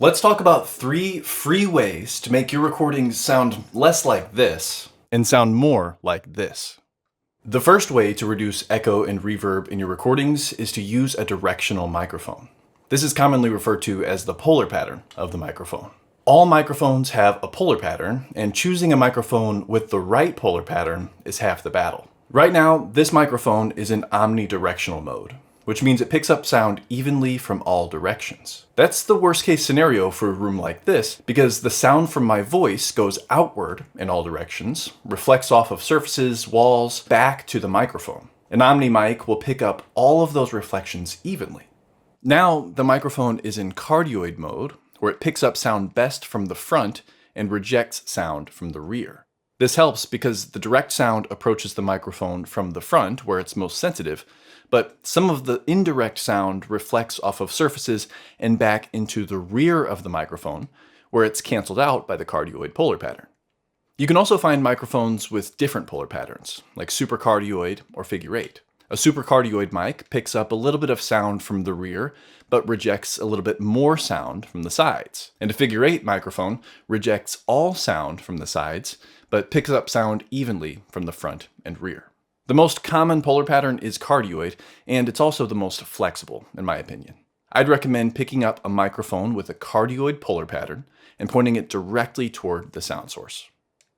Let's talk about 3 free ways to make your recordings sound less like this and sound more like this. The first way to reduce echo and reverb in your recordings is to use a directional microphone. This is commonly referred to as the polar pattern of the microphone. All microphones have a polar pattern, and choosing a microphone with the right polar pattern is half the battle. Right now, this microphone is in omnidirectional mode, which means it picks up sound evenly from all directions. That's the worst case scenario for a room like this, because the sound from my voice goes outward in all directions, reflects off of surfaces, walls, back to the microphone. An Omni mic will pick up all of those reflections evenly. Now, the microphone is in cardioid mode, where it picks up sound best from the front and rejects sound from the rear. This helps because the direct sound approaches the microphone from the front, where it's most sensitive, but some of the indirect sound reflects off of surfaces and back into the rear of the microphone, where it's canceled out by the cardioid polar pattern. You can also find microphones with different polar patterns, like supercardioid or figure 8. A supercardioid mic picks up a little bit of sound from the rear, but rejects a little bit more sound from the sides. And a figure 8 microphone rejects all sound from the sides, but picks up sound evenly from the front and rear. The most common polar pattern is cardioid, and it's also the most flexible, in my opinion. I'd recommend picking up a microphone with a cardioid polar pattern and pointing it directly toward the sound source.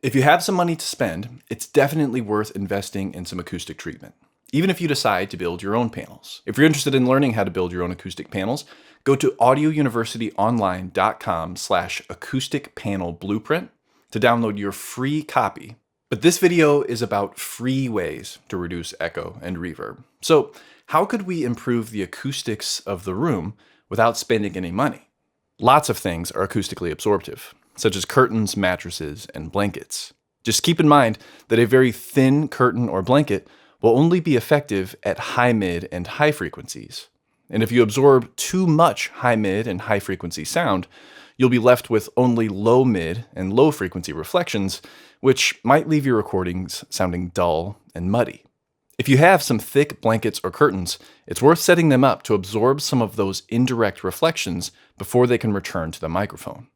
If you have some money to spend, it's definitely worth investing in some acoustic treatment, even if you decide to build your own panels. If you're interested in learning how to build your own acoustic panels, go to audiouniversityonline.com/acoustic panel blueprint to download your free copy. But this video is about free ways to reduce echo and reverb. So how could we improve the acoustics of the room without spending any money? Lots of things are acoustically absorptive, such as curtains, mattresses, and blankets. Just keep in mind that a very thin curtain or blanket will only be effective at high, mid, and high frequencies. And if you absorb too much high, mid, and high frequency sound, you'll be left with only low, mid, and low frequency reflections, which might leave your recordings sounding dull and muddy. If you have some thick blankets or curtains, it's worth setting them up to absorb some of those indirect reflections before they can return to the microphone.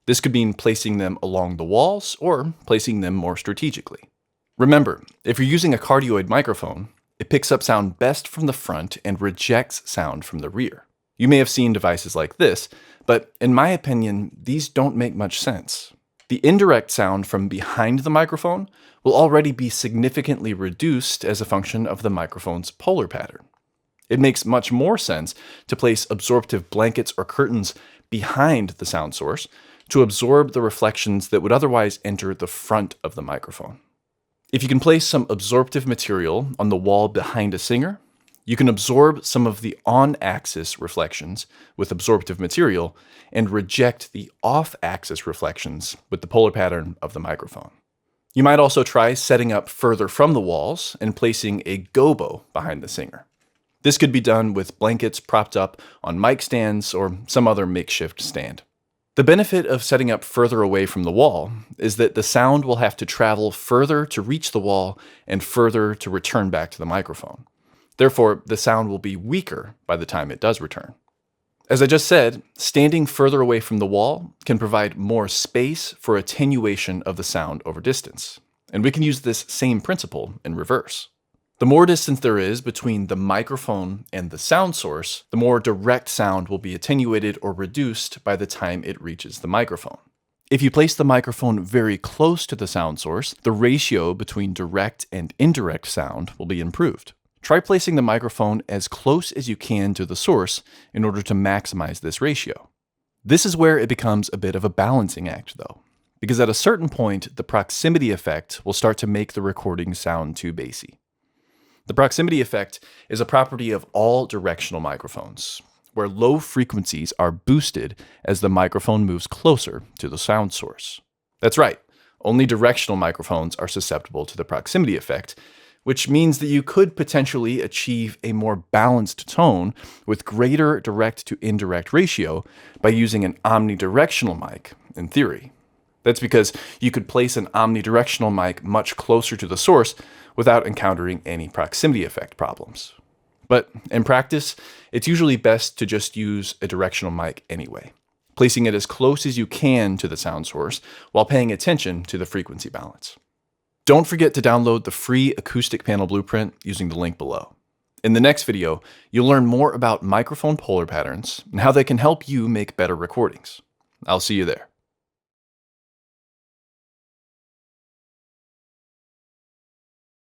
This could mean placing them along the walls or placing them more strategically. Remember, if you're using a cardioid microphone, it picks up sound best from the front and rejects sound from the rear. You may have seen devices like this, but in my opinion, these don't make much sense. The indirect sound from behind the microphone will already be significantly reduced as a function of the microphone's polar pattern. It makes much more sense to place absorptive blankets or curtains behind the sound source to absorb the reflections that would otherwise enter the front of the microphone. If you can place some absorptive material on the wall behind a singer, you can absorb some of the on-axis reflections with absorptive material and reject the off-axis reflections with the polar pattern of the microphone. You might also try setting up further from the walls and placing a gobo behind the singer. This could be done with blankets propped up on mic stands or some other makeshift stand. The benefit of setting up further away from the wall is that the sound will have to travel further to reach the wall and further to return back to the microphone. Therefore, the sound will be weaker by the time it does return. As I just said, standing further away from the wall can provide more space for attenuation of the sound over distance. And we can use this same principle in reverse. The more distance there is between the microphone and the sound source, the more direct sound will be attenuated or reduced by the time it reaches the microphone. If you place the microphone very close to the sound source, the ratio between direct and indirect sound will be improved. Try placing the microphone as close as you can to the source in order to maximize this ratio. This is where it becomes a bit of a balancing act, though, because at a certain point, the proximity effect will start to make the recording sound too bassy. The proximity effect is a property of all directional microphones, where low frequencies are boosted as the microphone moves closer to the sound source. That's right, only directional microphones are susceptible to the proximity effect, which means that you could potentially achieve a more balanced tone with greater direct to indirect ratio by using an omnidirectional mic, in theory. That's because you could place an omnidirectional mic much closer to the source without encountering any proximity effect problems. But in practice, it's usually best to just use a directional mic anyway. placing it as close as you can to the sound source while paying attention to the frequency balance. Don't forget to download the free acoustic panel blueprint using the link below. In the next video, you'll learn more about microphone polar patterns and how they can help you make better recordings. I'll see you there.